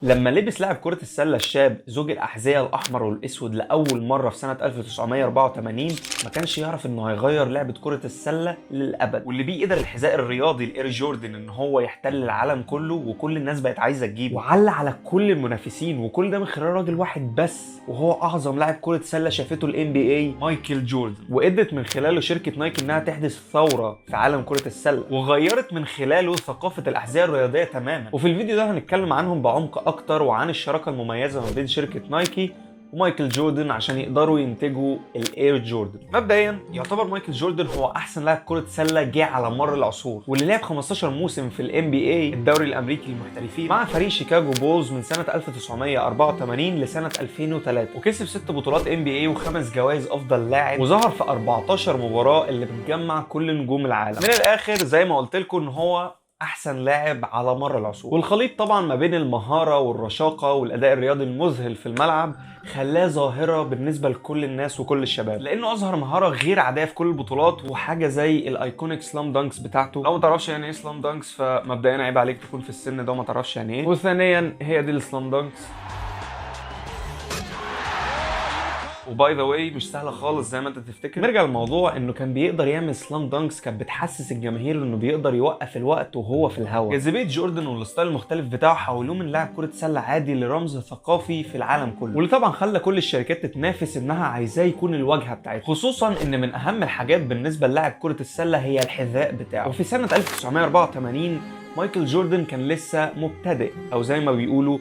لما لبس لاعب كرة السلة الشاب زوج الأحذية الأحمر والأسود لأول مرة في سنة 1984 ما كانش يعرف إنه هيغير لعبة كرة السلة للأبد، واللي بيه قدر الحذاء الرياضي الإير جوردن إن هو يحتل العالم كله وكل الناس بقت عايزة تجيبه، وعلى على كل المنافسين، وكل ده من خلال راجل واحد بس وهو أعظم لاعب كرة سلة شافته ال NBA مايكل جوردن. وقدرت من خلاله شركة نايكي إنها تحدث ثورة في عالم كرة السلة، وغيرت من خلاله ثقافة الأحذية الرياضية تماما. وفي الفيديو ده هنتكلم عنهم بعمق اكتر وعن الشراكه المميزه ما بين شركه نايكي ومايكل جوردن عشان يقدروا ينتجوا الاير جوردن. مبدئيا يعتبر مايكل جوردن هو احسن لاعب كره سله جه على مر العصور، واللي لعب 15 موسم في الام بي اي الدوري الامريكي للمحترفين مع فريق شيكاغو بولز من سنه 1984 لسنه 2003، وكسب 6 بطولات ام بي اي و5 جوائز افضل لاعب، وظهر في 14 مباراه اللي بتجمع كل نجوم العالم. من الاخر زي ما قلت لكم ان هو احسن لاعب على مر العصور، والخليط طبعا ما بين المهاره والرشاقه والاداء الرياضي المذهل في الملعب خلاه ظاهره بالنسبه لكل الناس وكل الشباب، لانه اظهر مهاره غير عاديه في كل البطولات، وحاجه زي الايكونيك سلام دانكس بتاعته. لو ما تعرفش يعني ايه سلام دانكس فمبدئيا عيب عليك تكون في السن ده وما تعرفش يعني ايه، وثانيا هي دي السلام دانكس. وباي ذا واي مش سهله خالص زي ما انت تفتكر. نرجع للموضوع انه كان بيقدر يعمل سلام دانكس كانت بتحسس الجماهير انه بيقدر يوقف الوقت وهو في الهواء. جاذبيه جوردن والستايل المختلف بتاعه حولوه من لاعب كره سله عادي لرمز ثقافي في العالم كله، واللي طبعا خلى كل الشركات تتنافس انها عايزاه يكون الواجهه بتاعتها، خصوصا ان من اهم الحاجات بالنسبه للاعب كره السله هي الحذاء بتاعه. وفي سنه 1984 مايكل جوردن كان لسه مبتدئ، او زي ما بيقولوا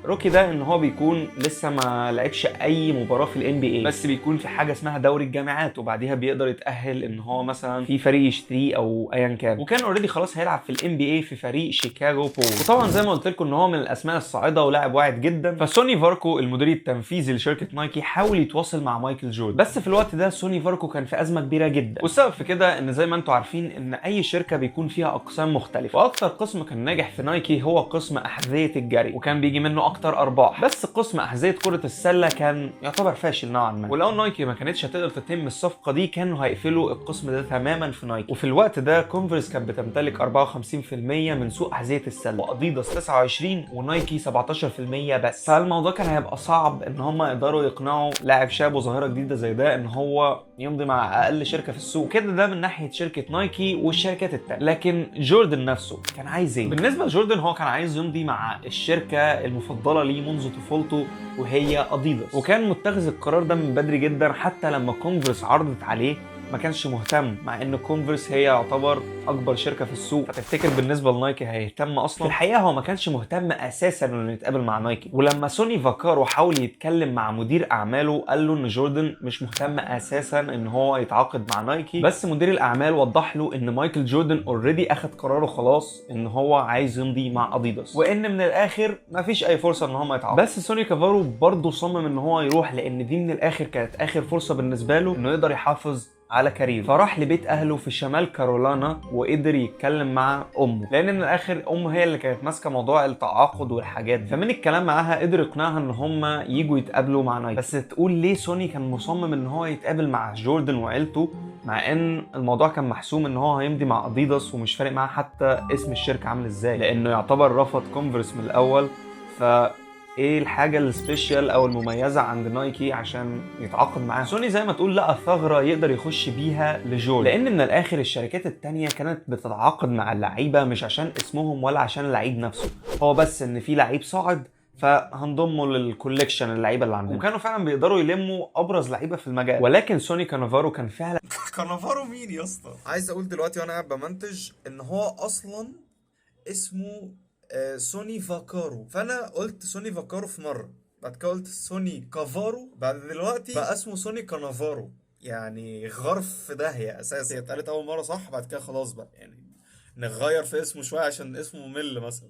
روكي ده ان هو بيكون لسه ما لعبش اي مباراه في الان بي اي، بس بيكون في حاجه اسمها دوري الجامعات، وبعديها بيقدر يتاهل ان هو مثلا في فريق يشتريه او ايا كان، وكان اوريدي خلاص هيلعب في الان بي اي في فريق شيكاغو بولز. وطبعا زي ما قلت لكم ان هو من الاسماء الصاعده ولاعب واعد جدا، فسوني فاركو المدير التنفيذي لشركه نايكي حاول يتواصل مع مايكل جوردن، بس في الوقت ده سوني فاركو كان في ازمه كبيره جدا، والسبب في كده ان زي ما انتم عارفين ان اي شركه بيكون فيها اقسام مختلفه، واكتر قسم كان ناجح في نايكي هو قسم احذيه الجري، وكان بيجي منه اكتر ارباح، بس قسم احذيه كره السله كان يعتبر فاشل نوعا ما، ولو نايكي ما كانتش هتقدر تتم الصفقه دي كانوا هيقفلوا القسم ده تماما في نايكي. وفي الوقت ده كونفرس كانت بتمتلك 54% من سوق احذيه السله، واديداس 29 ونايكي 17% بس، فالموضوع كان هيبقى صعب ان هم يقدروا يقنعوا لاعب شاب وظاهره جديده زي ده ان هو يمضي مع اقل شركه في السوق كده. ده من ناحيه شركه نايكي والشركات التانيه. لكن جوردن نفسه كان عايز ايه؟ بالنسبه لجوردن هو كان عايز يمضي مع الشركه المفضله ليه منذ طفولته وهي اديداس، وكان متخذ القرار ده من بدري جدا، حتى لما كونفرس عرضت عليه ما كانش مهتم، مع ان كونفرس هي يعتبر اكبر شركه في السوق، فتفتكر بالنسبه لنايكي هيهتم اصلا؟ في الحقيقه هو ما كانش مهتم اساسا انه يتقابل مع نايكي، ولما سوني فاكارو حاول يتكلم مع مدير اعماله قال له ان جوردن مش مهتم اساسا ان هو يتعاقد مع نايكي، بس مدير الاعمال وضح له ان مايكل جوردن اوريدي اخد قراره خلاص ان هو عايز يمضي مع اديداس، وان من الاخر مفيش اي فرصه ان هم يتعاقدوا. بس سوني كافارو برضه صمم ان هو يروح، لان دي من الاخر كانت اخر فرصه بالنسبه له انه يقدر يحافظ على كارير، فراح لبيت اهله في شمال كارولانا وقدر يتكلم مع امه، لان من الاخر امه هي اللي كانت ماسكه موضوع التعاقد والحاجات دي، فمن الكلام معاها قدر يقنعها ان هم ييجوا يتقابلوا مع نايكي. بس تقول ليه سوني كان مصمم ان هو يتقابل مع جوردن وعيلته، مع ان الموضوع كان محسوم ان هو هيمضي مع اديداس ومش فارق معاه حتى اسم الشركه عامل ازاي، لانه يعتبر رفض كونفرس من الاول. ف ايه الحاجه السبيشال او المميزه عند نايكي عشان يتعاقد معاه؟ سوني زي ما تقول لقى ثغره يقدر يخش بيها لجوردن، لان من الاخر الشركات التانية كانت بتتعاقد مع اللعيبه مش عشان اسمهم ولا عشان اللعيب نفسه، هو بس ان في لعيب صاعد فهنضمه للكوليكشن اللعيبه اللي عندنا، وكانوا فعلا بيقدروا يلموا ابرز لعيبه في المجال. ولكن سوني كانافارو كان فعلا كانافارو مين يا اسطى؟ عايز اقول دلوقتي وانا قاعد بمنتج ان هو اصلا اسمه سوني فاكارو، فانا قلت سوني فاكارو في مره، بعد كده قلت سوني كافارو، بعد دلوقتي بقى اسمه سوني كانافارو. يعني غرف في داهيه اساسا، هي اتقالت اول مره صح، بعد كده خلاص بقى يعني نغير في اسمه شويه عشان اسمه ممل مثلا.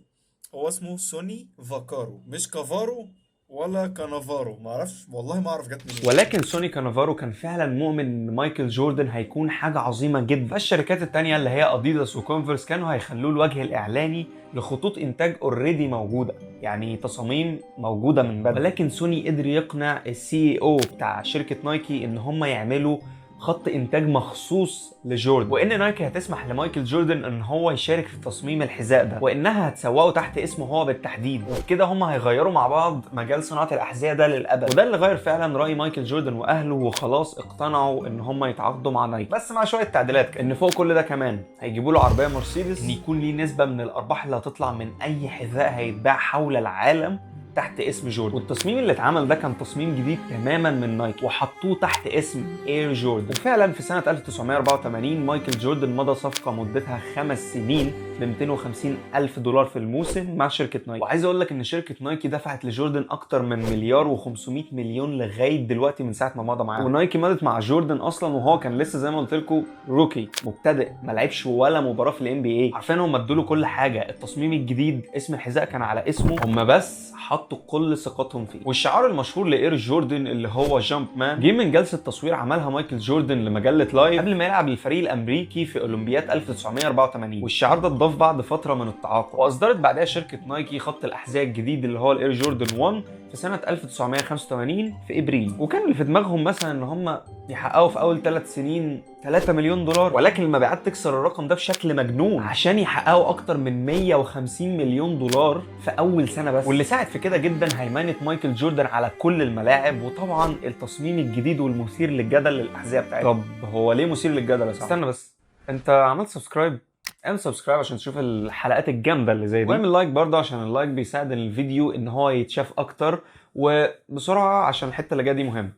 هو اسمه سوني فاكارو مش كافارو ولا كانافارو، معرفش والله ما اعرف جت منين. ولكن سوني كانافارو كان فعلا مؤمن ان مايكل جوردن هيكون حاجه عظيمه جدا، فالشركات التانية اللي هي اديداس وكونفرس كانوا هيخلوه الوجه الاعلاني لخطوط انتاج اوريدي موجوده، يعني تصاميم موجوده من بدري. ولكن سوني قدر يقنع السي او بتاع شركه نايكي ان هم يعملوا خط انتاج مخصوص لجوردن، وان نايكي هتسمح لمايكل جوردن ان هو يشارك في تصميم الحذاء ده، وانها هتسوقه تحت اسمه هو بالتحديد، وبكده هم هيغيروا مع بعض مجال صناعه الاحذيه ده للابد. وده اللي غير فعلا راي مايكل جوردن واهله، وخلاص اقتنعوا ان هم يتعاقدوا مع نايكي، بس مع شويه تعديلات. ان فوق كل ده كمان هيجيبوا له عربيه مرسيدس، ان يكون ليه نسبه من الارباح اللي هتطلع من اي حذاء هيتباع حول العالم تحت اسم جوردن. والتصميم اللي اتعمل ده كان تصميم جديد تماما من نايكي، وحطوه تحت اسم اير جوردن. وفعلا في سنه 1984 مايكل جوردن مضى صفقه مدتها 5 سنين ب 250 ألف دولار في الموسم مع شركه نايكي. وعايز اقول لك ان شركه نايكي دفعت لجوردن اكتر من مليار و500 مليون لغايه دلوقتي من ساعه ما مضى معاهم. ونايكي مضت مع جوردن اصلا وهو كان لسه زي ما قلت لكم روكي مبتدئ، ما لعبش ولا مباراه في الام بي اي. عارفين هم ادوا له كل حاجه، التصميم الجديد، اسم الحذاء كان على اسمه، هم بس حطوا كل ثقتهم فيه. والشعار المشهور لاير جوردن اللي هو جامب مان جه من جلسه تصوير عملها مايكل جوردن لمجله لايف قبل ما يلعب للفريق الامريكي في اولمبياد 1984، والشعار ده اتضاف بعد فتره من التعاقد. واصدرت بعدها شركه نايكي خط الاحذيه الجديد اللي هو الاير جوردن 1 في سنه 1985 في ابريل. وكان اللي في دماغهم مثلا ان هم يحققوا في اول 3 سنين 3 مليون دولار، ولكن المبيعات تكسر الرقم ده بشكل مجنون عشان يحققوا اكتر من 150 مليون دولار في اول سنه بس. واللي ساعد في كده جدا هيمنه مايكل جوردن على كل الملاعب، وطبعا التصميم الجديد والمثير للجدل للاحذيه بتاعته. طب هو ليه مثير للجدل يا صاحبي؟ استنى بس، انت عملت سبسكرايب؟ اعمل سبسكرايب عشان تشوف الحلقات الجامده اللي زي دي، واعمل لايك برضه عشان اللايك بيساعد الفيديو ان هو يتشاف اكتر. وبسرعه عشان الحته اللي جايه دي مهمه.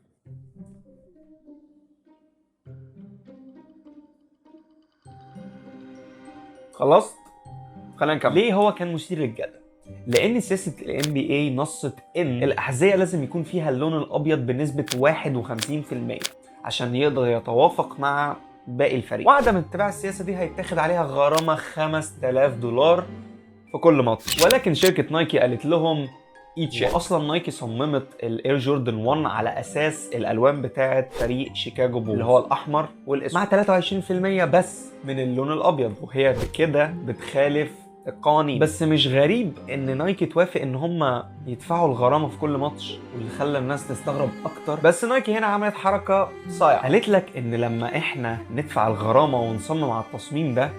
خلصت؟ خلينا نكمل. ليه هو كان مثير للجدل؟ لان سياسه الام بي اي نصت ان الاحذيه لازم يكون فيها اللون الابيض بنسبه 51% عشان يقدر يتوافق مع باقي الفريق، وعدم اتباع السياسه دي هيتاخد عليها غرامه 5000 دولار في كل ماتش. ولكن شركه نايكي قالت لهم واصلا نايكي صممت الاير جوردن 1 على اساس الالوان بتاعه فريق شيكاغو بولز اللي هو الاحمر والاسود، مع 23% بس من اللون الابيض، وهي بكده بتخالف القوانين. بس مش غريب ان نايكي توافق ان هم يدفعوا الغرامه في كل ماتش، واللي خلى الناس تستغرب اكتر. بس نايكي هنا عملت حركه صايعه، قالت لك ان لما احنا ندفع الغرامه ونصمم على التصميم ده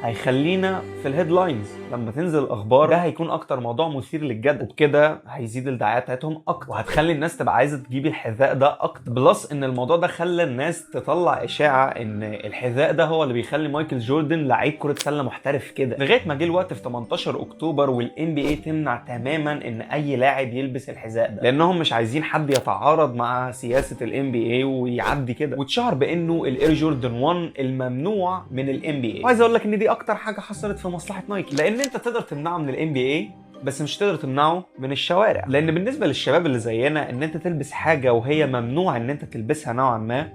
هيخلينا في الهيدلاينز لما تنزل الاخبار، ده هيكون اكتر موضوع مثير للجدل، وبكده هيزيد الدعايات بتاعتهم اكتر، وهتخلي الناس تبقى عايزه تجيب الحذاء ده اكتر. بلس ان الموضوع ده خلى الناس تطلع اشاعه ان الحذاء ده هو اللي بيخلي مايكل جوردن لعيب كره سله محترف كده، لغايه ما جه الوقت في 18 اكتوبر والان بي اي تمنع تماما ان اي لاعب يلبس الحذاء ده، لانهم مش عايزين حد يتعارض مع سياسه الان بي اي ويعدي كده، واتشهر بانه الاير جوردن 1 الممنوع من الان بي اي. وعايز اقول لك ان دي اكتر حاجه حصلت في مصلحه نايكي، لان انت تقدر تمنعه من الام بي اي بس مش تقدر تمنعه من الشوارع، لان بالنسبه للشباب اللي زينا ان انت تلبس حاجه وهي ممنوع ان انت تلبسها نوعا ما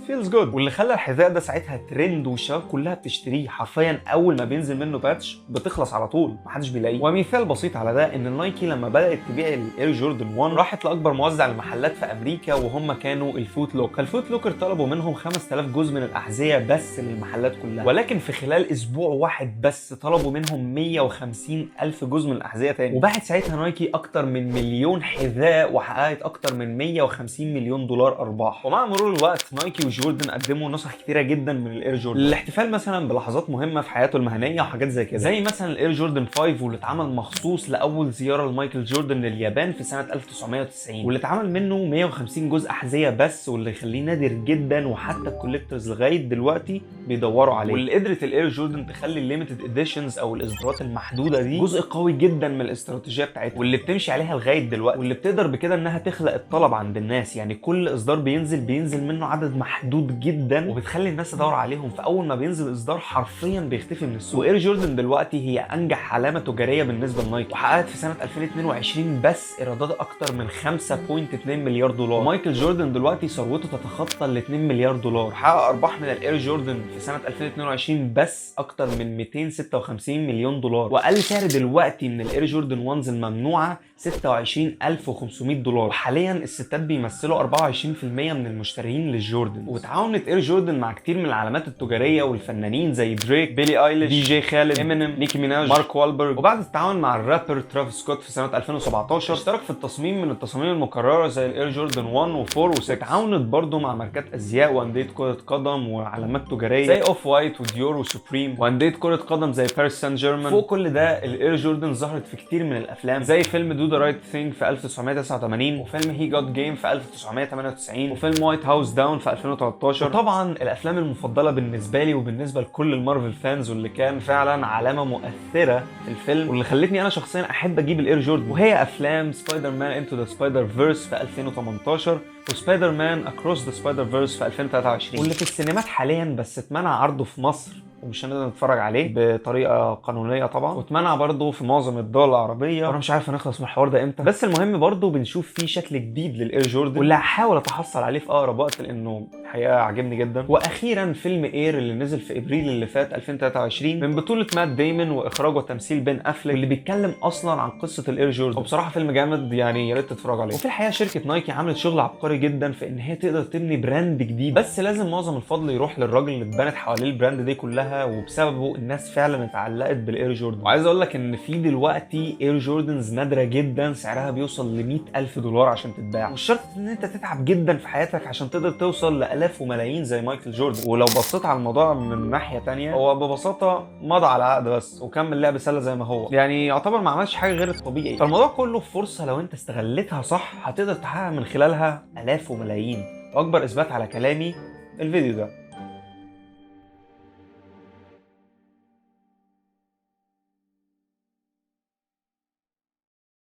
feels good. واللي خلى الحذاء ده ساعتها ترند والشباب كلها بتشتريه، حرفيا اول ما بينزل منه باتش بتخلص على طول محدش بيلاقيه. ومثال بسيط على ده ان نايكي لما بدات تبيع الاير جوردن 1 راحت لاكبر موزع المحلات في امريكا وهم كانوا الفوت لوكر. فالفوت لوكر طلبوا منهم 5000 جزء من الاحذيه بس للمحلات كلها، ولكن في خلال اسبوع واحد بس طلبوا منهم 150,000 جزء من الاحذيه تاني، وباعت ساعتها نايكي اكتر من مليون حذاء وحققت اكتر من 150 مليون دولار ارباح. ومع مرور الوقت نايكي وجوردن قدموا نسخ كتيره جدا من الاير جوردن للاحتفال مثلا بلحظات مهمه في حياته المهنيه وحاجات زي كده، زي مثلا الاير جوردن 5 واللي اتعمل مخصوص لاول زياره لمايكل جوردن لليابان في سنه 1990، واللي اتعمل منه 150 جزء احذيه بس، واللي يخليه نادر جدا وحتى الكوليكتورز لغايه دلوقتي بيدوروا عليه. واللي قدرت الاير جوردن تخلي الليميتد اديشنز او الاصدارات المحدوده دي جزء قوي جدا من الاستراتيجيه بتاعتها، واللي بتمشي عليها لغايه دلوقتي، واللي بتقدر بكده انها تخلق الطلب عند الناس. يعني كل اصدار بينزل منه عدد محدود جدا وبتخلي الناس تدور عليهم، فاول ما بينزل اصدار حرفيا بيختفي من السوق. واير جوردن دلوقتي هي انجح علامه تجاريه بالنسبه لنايكي، وحققت في سنه 2022 بس ايرادات اكتر من 5.2 مليار دولار. مايكل جوردن دلوقتي ثروته تتخطى ال 2 مليار دولار، حقق ارباح من الاير جوردن في سنه 2022 بس اكتر من 256 مليون دولار، واقل سعر دلوقتي من الاير جوردن 1 الممنوعه 26500 دولار. وحاليا الستات بيمثلوا 24% من المشترين للجوردن، وتعاونت اير جوردن مع كتير من العلامات التجاريه والفنانين زي دريك، بيلي ايليش، دي جي خالد، امينيم، نيكي ميناج، مارك والبرج. وبعد التعاون مع الرابر ترافيس سكوت في سنه 2017 اشترك في التصميم من التصاميم المكرره زي الاير جوردن 1 و4 و6. تعاونت برضه مع ماركات ازياء وانديه كره قدم وعلامات تجاريه زي اوف وايت وديور وسوبريم، وانديه كره قدم زي باريس سان جيرمان. فوق كل ده الاير جوردن ظهرت في كتير من الافلام زي فيلم دو ذا رايت ثينج في 1989، وفيلم هي جوت جيم في 1998، وفيلم وايت هاوس داون في 2013. وطبعا الافلام المفضله بالنسبه لي وبالنسبه لكل المارفل فانز واللي كان فعلا علامه مؤثره في الفيلم واللي خلتني انا شخصيا احب اجيب الاير جوردن، وهي افلام سبايدر مان انتو ذا سبايدر فيرس في 2018 وسبايدر مان اكروس ذا سبايدر فيرس في 2023، واللي في السينمات حاليا بس اتمنع عرضه في مصر ومش هنقدر نتفرج عليه بطريقه قانونيه طبعا، واتمنع برضه في معظم الدول العربيه، وانا مش عارف هنخلص من الحوار ده امتى. بس المهم برضه بنشوف فيه شكل جديد للاير جوردن واللي هحاول اتحصل عليه في اقرب وقت لانه الحقيقه عجبني جدا. واخيرا فيلم اير اللي نزل في ابريل اللي فات 2023 من بطوله مات ديمون واخراج وتمثيل بين افليك، واللي بيتكلم اصلا عن قصه الاير جوردن، وبصراحه فيلم جامد يعني يا ريت تتفرجوا عليه. وفي الحقيقه شركه نايكي عملت شغل عبقري جدا في ان هي تقدر تبني براند جديد، بس لازم معظم الفضل يروح للراجل اللي اتبنت حواليه البراند دي كلها، وبسببه الناس فعلا اتعلقت بالاير جوردن. وعايز اقول لك ان في دلوقتي اير جوردنز نادره جدا سعرها بيوصل ل $100,000 عشان تتباع، مش شرط ان انت تتعب جدا في حياتك عشان تقدر توصل لالاف وملايين زي مايكل جوردن. ولو بصيت على الموضوع من ناحيه تانية هو ببساطه مضى على عقد بس وكمل لعب سله زي ما هو، يعني يعتبر ما عملش حاجه غير الطبيعي. فالموضوع كله فرصه لو انت استغلتها صح هتقدر تحقق من خلالها الاف وملايين، واكبر اثبات على كلامي الفيديو ده.